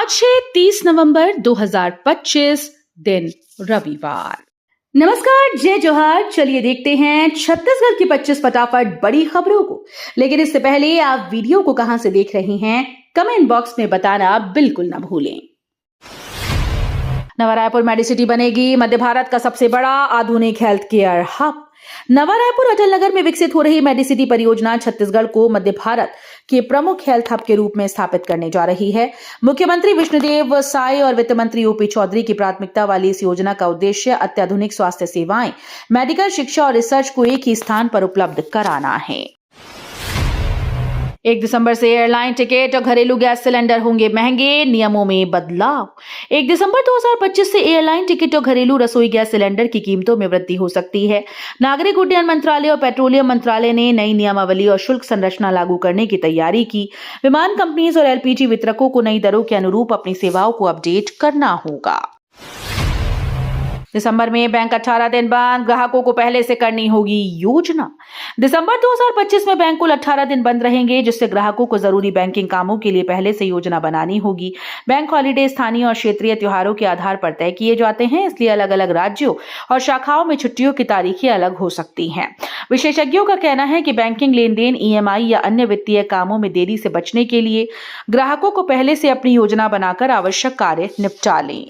आज है 30 नवंबर 2025 दिन रविवार। नमस्कार, जय जोहार। चलिए देखते हैं छत्तीसगढ़ की 25 फटाफट बड़ी खबरों को। लेकिन इससे पहले आप वीडियो को कहां से देख रहे हैं, कमेंट बॉक्स में बताना बिल्कुल ना भूलें। नवा रायपुर मेडिसिटी बनेगी मध्य भारत का सबसे बड़ा आधुनिक हेल्थ केयर हब। नवा रायपुर अटल नगर में विकसित हो रही मेडिसिटी परियोजना छत्तीसगढ़ को मध्य भारत के प्रमुख हेल्थ हब के रूप में स्थापित करने जा रही है। मुख्यमंत्री विष्णुदेव साय और वित्त मंत्री ओपी चौधरी की प्राथमिकता वाली इस योजना का उद्देश्य अत्याधुनिक स्वास्थ्य सेवाएं, मेडिकल शिक्षा और रिसर्च को एक ही स्थान पर उपलब्ध कराना है। 1 दिसंबर से एयरलाइन टिकट और घरेलू गैस सिलेंडर होंगे महंगे, नियमों में बदलाव। 1 दिसंबर 2025 से एयरलाइन टिकट और घरेलू रसोई गैस सिलेंडर की कीमतों में वृद्धि हो सकती है। नागरिक उड्डयन मंत्रालय और पेट्रोलियम मंत्रालय ने नई नियमावली और शुल्क संरचना लागू करने की तैयारी की। विमान कंपनीज और एलपीजी वितरकों को नई दरों के अनुरूप अपनी सेवाओं को अपडेट करना होगा। दिसंबर में बैंक 18 दिन बंद, ग्राहकों को पहले से करनी होगी योजना। दिसंबर 2025 में बैंक कुल 18 दिन बंद रहेंगे, जिससे ग्राहकों को जरूरी बैंकिंग कामों के लिए पहले से योजना बनानी होगी। बैंक हॉलिडे स्थानीय और क्षेत्रीय त्योहारों के आधार पर तय किए जाते हैं, इसलिए अलग अलग राज्यों और शाखाओं में छुट्टियों की तारीखें अलग हो सकती हैं। विशेषज्ञों का कहना है कि बैंकिंग लेनदेन, ईएमआई या अन्य वित्तीय कामों में देरी से बचने के लिए ग्राहकों को पहले से अपनी योजना बनाकर आवश्यक कार्य निपटा लें।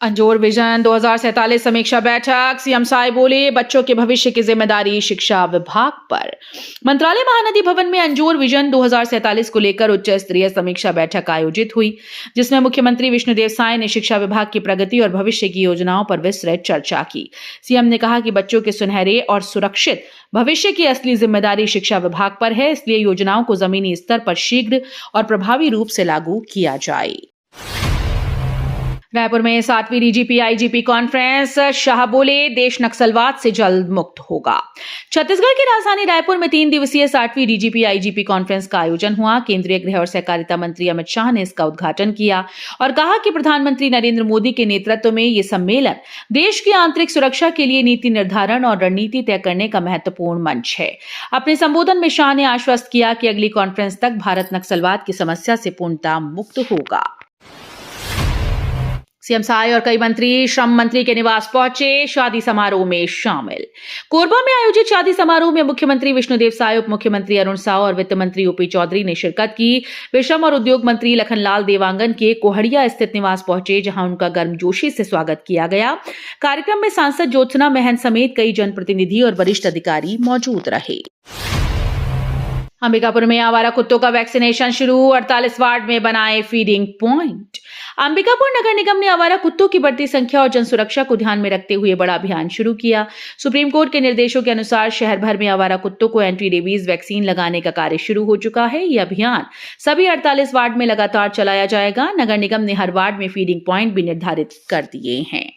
अंजोर विजन 2047 समीक्षा बैठक। सीएम साय बोले, बच्चों के भविष्य की जिम्मेदारी शिक्षा विभाग पर। मंत्रालय महानदी भवन में अंजोर विजन 2047 को लेकर उच्च स्तरीय समीक्षा बैठक आयोजित हुई, जिसमें मुख्यमंत्री विष्णुदेव साय ने शिक्षा विभाग की प्रगति और भविष्य की योजनाओं पर विस्तृत चर्चा की। सीएम ने कहा कि बच्चों के सुनहरे और सुरक्षित भविष्य की असली जिम्मेदारी शिक्षा विभाग पर है, इसलिए योजनाओं को जमीनी स्तर पर शीघ्र और प्रभावी रूप से लागू किया जाए। रायपुर में 7वीं डीजीपी आईजीपी कॉन्फ्रेंस। शाह बोले, देश नक्सलवाद से जल्द मुक्त होगा। छत्तीसगढ़ की राजधानी रायपुर में 3 दिवसीय 7वीं डीजीपी आईजीपी कॉन्फ्रेंस का आयोजन हुआ। केंद्रीय गृह और सहकारिता मंत्री अमित शाह ने इसका उद्घाटन किया और कहा कि प्रधानमंत्री नरेंद्र मोदी के नेतृत्व में ये सम्मेलन देश की आंतरिक सुरक्षा के लिए नीति निर्धारण और रणनीति तय करने का महत्वपूर्ण मंच है। अपने संबोधन में शाह ने आश्वस्त किया कि अगली कॉन्फ्रेंस तक भारत नक्सलवाद की समस्या से पूर्णतः मुक्त होगा। सीएम साय और कई मंत्री श्रम मंत्री के निवास पहुंचे, शादी समारोह में शामिल। कोरबा में आयोजित शादी समारोह में मुख्यमंत्री विष्णुदेव साय, उप मुख्यमंत्री अरुण साव और वित्त मंत्री ओपी चौधरी ने शिरकत की। वे श्रम और उद्योग मंत्री लखनलाल देवांगन के कोहड़िया स्थित निवास पहुंचे, जहां उनका गर्मजोशी से स्वागत किया गया। कार्यक्रम में सांसद ज्योत्सना महंत समेत कई जनप्रतिनिधि और वरिष्ठ अधिकारी मौजूद रहे। अंबिकापुर में आवारा कुत्तों का वैक्सीनेशन शुरू, 48 वार्ड में बनाए फीडिंग पॉइंट। अंबिकापुर नगर निगम ने आवारा कुत्तों की बढ़ती संख्या और जनसुरक्षा को ध्यान में रखते हुए बड़ा अभियान शुरू किया। सुप्रीम कोर्ट के निर्देशों के अनुसार शहर भर में आवारा कुत्तों को एंटी रेबीज वैक्सीन लगाने का कार्य शुरू हो चुका है। यह अभियान सभी 48 वार्ड में लगातार चलाया जाएगा। नगर निगम ने हर वार्ड में फीडिंग पॉइंट भी निर्धारित कर दिए हैं।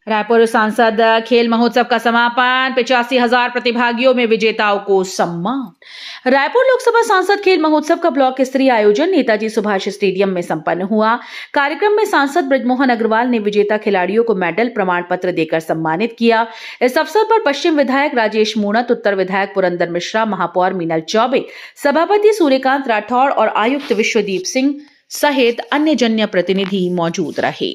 रायपुर सांसद खेल महोत्सव का समापन, 85,000 प्रतिभागियों में विजेताओं को सम्मान। रायपुर लोकसभा सांसद खेल महोत्सव का ब्लॉक स्तरीय आयोजन नेताजी सुभाष स्टेडियम में संपन्न हुआ। कार्यक्रम में सांसद बृजमोहन अग्रवाल ने विजेता खिलाड़ियों को मेडल, प्रमाण पत्र देकर सम्मानित किया। इस अवसर पर पश्चिम विधायक राजेश मूणत, उत्तर विधायक पुरंदर मिश्रा, महापौर मीनल चौबे, सभापति सूर्यकांत राठौड़ और आयुक्त विश्वदीप सिंह सहित अन्य जनप्रतिनिधि मौजूद रहे।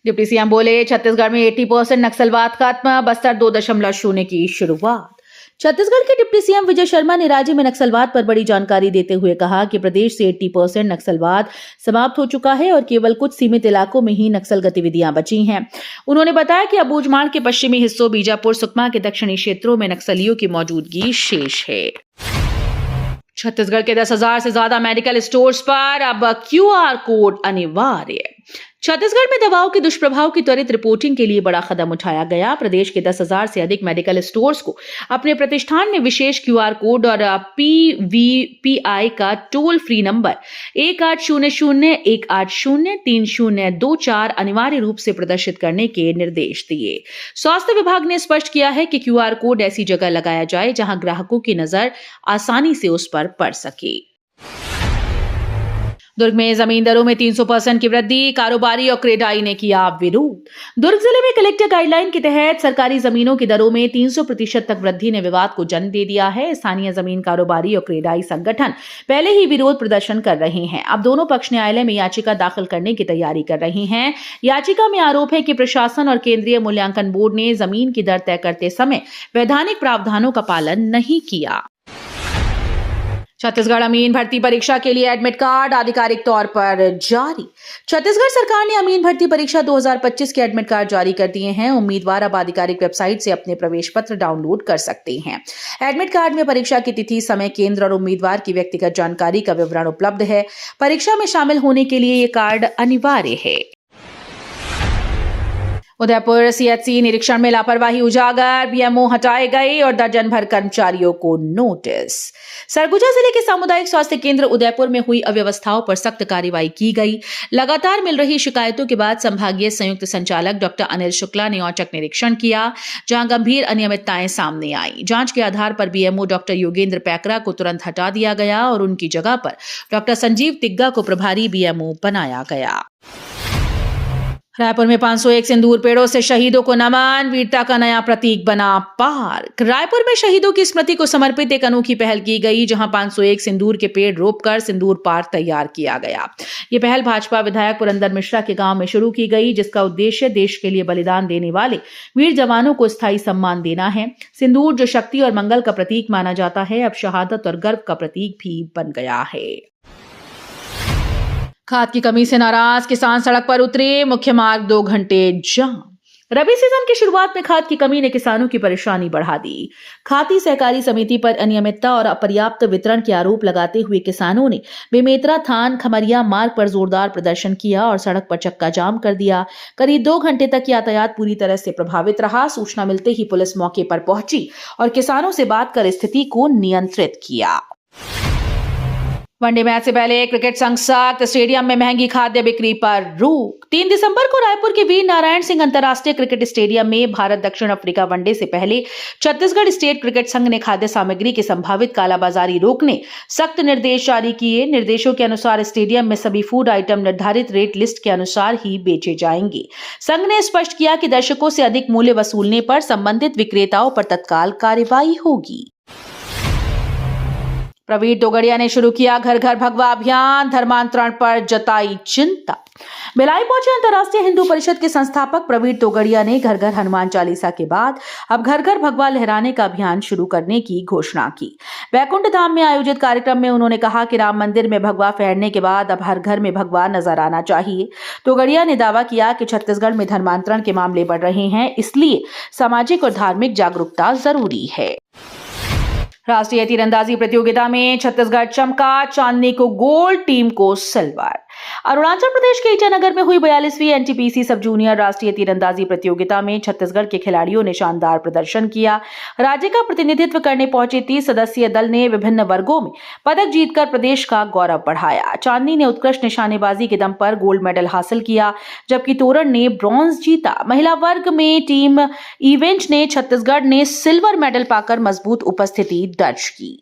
डिप्टी सीएम बोले, छत्तीसगढ़ में 80% नक्सलवाद खत्म, बस्तर 2.0 की शुरुआत। छत्तीसगढ़ के डिप्टी सीएम विजय शर्मा ने राज्य में नक्सलवाद पर बड़ी जानकारी देते हुए कहा कि प्रदेश से 80% नक्सलवाद समाप्त हो चुका है और केवल कुछ सीमित इलाकों में ही नक्सल गतिविधियां बची हैं। उन्होंने बताया कि अबूझमाड़ के पश्चिमी हिस्सों, बीजापुर, सुकमा के दक्षिणी क्षेत्रों में नक्सलियों की मौजूदगी शेष है। छत्तीसगढ़ के 10,000 से ज्यादा मेडिकल स्टोर्स पर अब क्यूआर कोड अनिवार्य। छत्तीसगढ़ में दवाओं के दुष्प्रभाव की त्वरित रिपोर्टिंग के लिए बड़ा कदम उठाया गया। प्रदेश के 10,000 से अधिक मेडिकल स्टोर्स को अपने प्रतिष्ठान में विशेष क्यूआर कोड और पीवीपीआई का टोल फ्री नंबर 1800-180-3024 अनिवार्य रूप से प्रदर्शित करने के निर्देश दिए। स्वास्थ्य विभाग ने स्पष्ट किया है कि क्यूआर कोड ऐसी जगह लगाया जाए जहां ग्राहकों की नजर आसानी से उस पर पड़ सके। दुर्ग में जमीन दरों में 300% की वृद्धि, कारोबारी और क्रेडाई ने किया विरोध। दुर्ग जिले में कलेक्टर गाइडलाइन के तहत सरकारी जमीनों की दरों में 300% तक वृद्धि ने विवाद को जन्म दे दिया है। स्थानीय जमीन कारोबारी और क्रेडाई संगठन पहले ही विरोध प्रदर्शन कर रहे हैं। अब दोनों पक्ष न्यायालय में याचिका दाखिल करने की तैयारी कर रहे हैं। याचिका में आरोप है कि प्रशासन और केंद्रीय मूल्यांकन बोर्ड ने जमीन की दर तय करते समय वैधानिक प्रावधानों का पालन नहीं किया। छत्तीसगढ़ अमीन भर्ती परीक्षा के लिए एडमिट कार्ड आधिकारिक तौर पर जारी। छत्तीसगढ़ सरकार ने अमीन भर्ती परीक्षा 2025 के एडमिट कार्ड जारी कर दिए हैं। उम्मीदवार अब आधिकारिक वेबसाइट से अपने प्रवेश पत्र डाउनलोड कर सकते हैं। एडमिट कार्ड में परीक्षा की तिथि, समय, केंद्र और उम्मीदवार की व्यक्तिगत जानकारी का विवरण उपलब्ध है। परीक्षा में शामिल होने के लिए ये कार्ड अनिवार्य है। उदयपुर सीएचसी निरीक्षण में लापरवाही उजागर, बीएमओ हटाए गए और दर्जन भर कर्मचारियों को नोटिस। सरगुजा जिले के सामुदायिक स्वास्थ्य केंद्र उदयपुर में हुई अव्यवस्थाओं पर सख्त कार्रवाई की गई। लगातार मिल रही शिकायतों के बाद संभागीय संयुक्त संचालक डॉक्टर अनिल शुक्ला ने औचक निरीक्षण किया, जहां गंभीर अनियमितताएं सामने आई। जांच के आधार पर बीएमओ डॉक्टर योगेंद्र पैकरा को तुरंत हटा दिया गया और उनकी जगह पर डॉक्टर संजीव तिग्गा को प्रभारी बीएमओ बनाया गया। रायपुर में 501 सिंदूर पेड़ों से शहीदों को नमन, वीरता का नया प्रतीक बना पार्क। रायपुर में शहीदों की स्मृति को समर्पित एक अनोखी पहल की गई, जहां 501 सिंदूर के पेड़ रोपकर सिंदूर पार्क तैयार किया गया। ये पहल भाजपा विधायक पुरंदर मिश्रा के गांव में शुरू की गई, जिसका उद्देश्य देश के लिए बलिदान देने वाले वीर जवानों को स्थायी सम्मान देना है। सिंदूर जो शक्ति और मंगल का प्रतीक माना जाता है, अब शहादत और गर्व का प्रतीक भी बन गया है। खाद की कमी से नाराज किसान सड़क पर उतरे, मुख्य मार्ग 2 घंटे जाम। रबी सीजन की शुरुआत में खाद की कमी ने किसानों की परेशानी बढ़ा दी। खाती सहकारी समिति पर अनियमितता और अपर्याप्त वितरण के आरोप लगाते हुए किसानों ने बेमेतरा थान खमरिया मार्ग पर जोरदार प्रदर्शन किया और सड़क पर चक्का जाम कर दिया। करीब 2 घंटे तक यातायात पूरी तरह से प्रभावित रहा। सूचना मिलते ही पुलिस मौके पर पहुंची और किसानों से बात कर स्थिति को नियंत्रित किया। वनडे मैच से पहले क्रिकेट संघ सख्त, स्टेडियम में महंगी खाद्य बिक्री पर रोक। 3 दिसंबर को रायपुर के वीर नारायण सिंह अंतर्राष्ट्रीय क्रिकेट स्टेडियम में भारत दक्षिण अफ्रीका वनडे से पहले छत्तीसगढ़ स्टेट क्रिकेट संघ ने खाद्य सामग्री की संभावित कालाबाजारी रोकने सख्त निर्देश जारी किए। निर्देशों के अनुसार स्टेडियम में सभी फूड आइटम निर्धारित रेट लिस्ट के अनुसार ही बेचे जाएंगे। संघ ने स्पष्ट किया कि दर्शकों से अधिक मूल्य वसूलने पर संबंधित विक्रेताओं पर तत्काल कार्रवाई होगी। प्रवीण तोगड़िया ने शुरू किया घर घर भगवा अभियान, धर्मांतरण पर जताई चिंता। भिलाई पहुंचे अंतर्राष्ट्रीय हिंदू परिषद के संस्थापक प्रवीण तोगड़िया ने घर घर हनुमान चालीसा के बाद अब घर घर भगवा लहराने का अभियान शुरू करने की घोषणा की। वैकुंठ धाम में आयोजित कार्यक्रम में उन्होंने कहा कि राम मंदिर में भगवा फहरने के बाद अब हर घर में भगवा नजर आना चाहिए। तोगड़िया ने दावा किया कि छत्तीसगढ़ में धर्मांतरण के मामले बढ़ रहे हैं, इसलिए सामाजिक और धार्मिक जागरूकता जरूरी है। राष्ट्रीय तीरंदाजी प्रतियोगिता में छत्तीसगढ़ चमका, चांदनी को गोल्ड, टीम को सिल्वर। अरुणाचल प्रदेश के ईटानगर में हुई 42वीं एनटीपीसी सब जूनियर राष्ट्रीय तीरंदाजी प्रतियोगिता में छत्तीसगढ़ के खिलाड़ियों ने शानदार प्रदर्शन किया। राज्य का प्रतिनिधित्व करने पहुंचे 30 सदस्यीय दल ने विभिन्न वर्गों में पदक जीतकर प्रदेश का गौरव बढ़ाया। चांदनी ने उत्कृष्ट निशानेबाजी के दम पर गोल्ड मेडल हासिल किया, जबकि तोरण ने ब्रॉन्ज जीता। महिला वर्ग में टीम इवेंट ने छत्तीसगढ़ ने सिल्वर मेडल पाकर मजबूत उपस्थिति दर्ज की।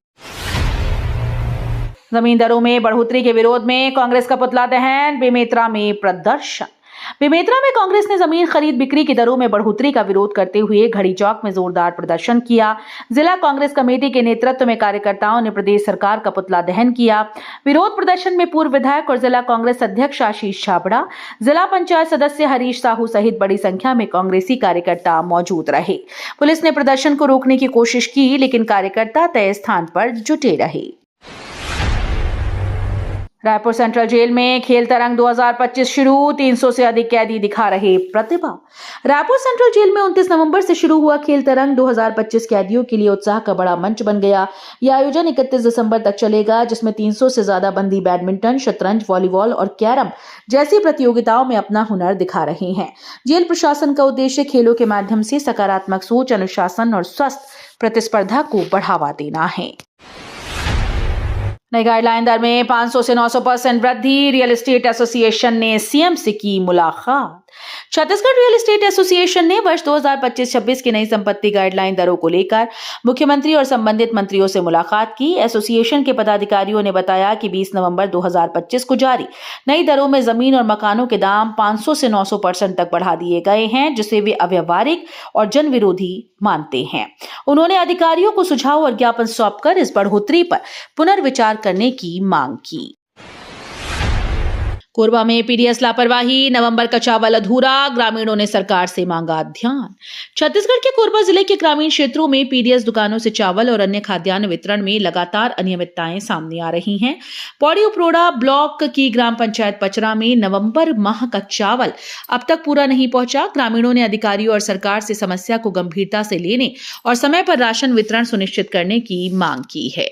जमीन दरों में बढ़ोतरी के विरोध में कांग्रेस का पुतला दहन, बेमेतरा में प्रदर्शन। बेमेतरा में कांग्रेस ने जमीन खरीद बिक्री की दरों में बढ़ोतरी का विरोध करते हुए घड़ी चौक में जोरदार प्रदर्शन किया। जिला कांग्रेस कमेटी के नेतृत्व में कार्यकर्ताओं ने प्रदेश सरकार का पुतला दहन किया। विरोध प्रदर्शन में पूर्व विधायक और जिला कांग्रेस अध्यक्ष आशीष छाबड़ा, जिला पंचायत सदस्य हरीश साहू सहित बड़ी संख्या में कांग्रेसी कार्यकर्ता मौजूद रहे। पुलिस ने प्रदर्शन को रोकने की कोशिश की, लेकिन कार्यकर्ता तय स्थान पर जुटे रहे। रायपुर सेंट्रल जेल में खेल तरंग 2025 शुरू, 300 से अधिक कैदी दिखा रहे प्रतिभा। रायपुर सेंट्रल जेल में 29 नवंबर से शुरू हुआ खेल तरंग 2025 कैदियों के लिए उत्साह का बड़ा मंच बन गया। यह आयोजन 31 दिसंबर तक चलेगा, जिसमें 300 से ज्यादा बंदी बैडमिंटन, शतरंज, वॉलीबॉल और कैरम जैसी प्रतियोगिताओं में अपना हुनर दिखा रहे हैं। जेल प्रशासन का उद्देश्य खेलों के माध्यम से सकारात्मक सोच, अनुशासन और स्वस्थ प्रतिस्पर्धा को बढ़ावा देना है। नई गाइडलाइन दर में 500 से 900% वृद्धि। रियल एस्टेट एसोसिएशन ने सीएम से की मुलाकात। छत्तीसगढ़ रियल एस्टेट एसोसिएशन ने वर्ष 2025-26 की नई संपत्ति गाइडलाइन दरों को लेकर मुख्यमंत्री और संबंधित मंत्रियों से मुलाकात की। एसोसिएशन के पदाधिकारियों ने बताया कि 20 नवंबर 2025 को जारी नई दरों में जमीन और मकानों के दाम 500 से 900% तक बढ़ा दिए गए हैं, जिसे वे अव्यावहारिक और जन विरोधी मानते हैं। उन्होंने अधिकारियों को सुझाव और ज्ञापन सौंपकर इस बढ़ोतरी पर पुनर्विचार करने की मांग की। कोरबा में पीडीएस लापरवाही, नवंबर का चावल अधूरा, ग्रामीणों ने सरकार से मांगा ध्यान। छत्तीसगढ़ के कोरबा जिले के ग्रामीण क्षेत्रों में पीडीएस दुकानों से चावल और अन्य खाद्यान्न वितरण में लगातार अनियमितताएं सामने आ रही हैं। पौड़ी उपरोड़ा ब्लॉक की ग्राम पंचायत पचरा में नवंबर माह का चावल अब तक पूरा नहीं पहुंचा। ग्रामीणों ने अधिकारियों और सरकार से समस्या को गंभीरता से लेने और समय पर राशन वितरण सुनिश्चित करने की मांग की है।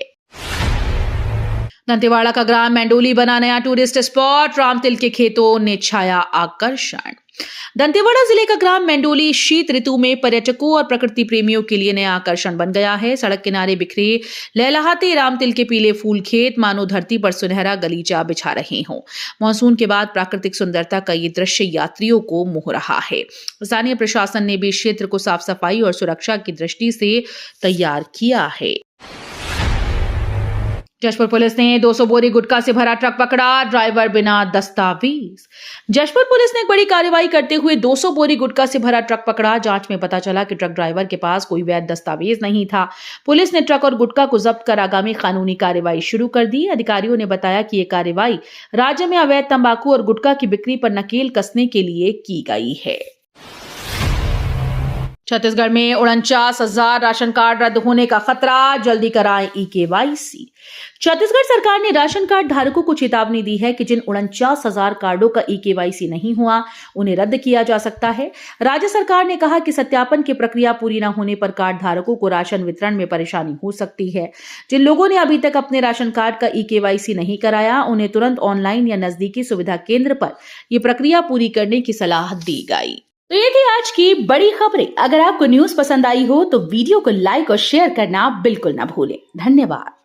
दंतेवाड़ा का ग्राम मेंडोली बना नया टूरिस्ट स्पॉट, रामतिल के खेतों ने छाया आकर्षण। दंतेवाड़ा जिले का ग्राम मेंडोली शीत ऋतु में पर्यटकों और प्रकृति प्रेमियों के लिए नया आकर्षण बन गया है। सड़क किनारे बिखरे लहलहाते रामतिल के पीले फूल खेत मानो धरती पर सुनहरा गलीचा बिछा रहे हों। मानसून के बाद प्राकृतिक सुंदरता का ये दृश्य यात्रियों को मोह रहा है। स्थानीय प्रशासन ने भी क्षेत्र को साफ सफाई और सुरक्षा की दृष्टि से तैयार किया है। जशपुर पुलिस ने 200 बोरी गुटखा से भरा ट्रक पकड़ा, ड्राइवर बिना दस्तावेज। जशपुर पुलिस ने एक बड़ी कार्रवाई करते हुए 200 बोरी गुटखा से भरा ट्रक पकड़ा। जांच में पता चला कि ट्रक ड्राइवर के पास कोई वैध दस्तावेज नहीं था। पुलिस ने ट्रक और गुटखा को जब्त कर आगामी कानूनी कार्रवाई शुरू कर दी। अधिकारियों ने बताया कि ये कार्रवाई राज्य में अवैध तंबाकू और गुटखा की बिक्री पर नकेल कसने के लिए की गई है। छत्तीसगढ़ में 49,000 राशन कार्ड रद्द होने का खतरा, जल्दी कराएं ई-केवाईसी। छत्तीसगढ़ सरकार ने राशन कार्ड धारकों को चेतावनी दी है कि जिन 49,000 कार्डों का ई-केवाईसी नहीं हुआ, उन्हें रद्द किया जा सकता है। राज्य सरकार ने कहा कि सत्यापन की प्रक्रिया पूरी न होने पर कार्ड धारकों को राशन वितरण में परेशानी हो सकती है। जिन लोगों ने अभी तक अपने राशन कार्ड का ई-केवाईसी नहीं कराया, उन्हें तुरंत ऑनलाइन या नजदीकी सुविधा केंद्र पर यह प्रक्रिया पूरी करने की सलाह दी गई। तो ये थी आज की बड़ी खबरें। अगर आपको न्यूज पसंद आई हो तो वीडियो को लाइक और शेयर करना बिल्कुल ना भूलें। धन्यवाद।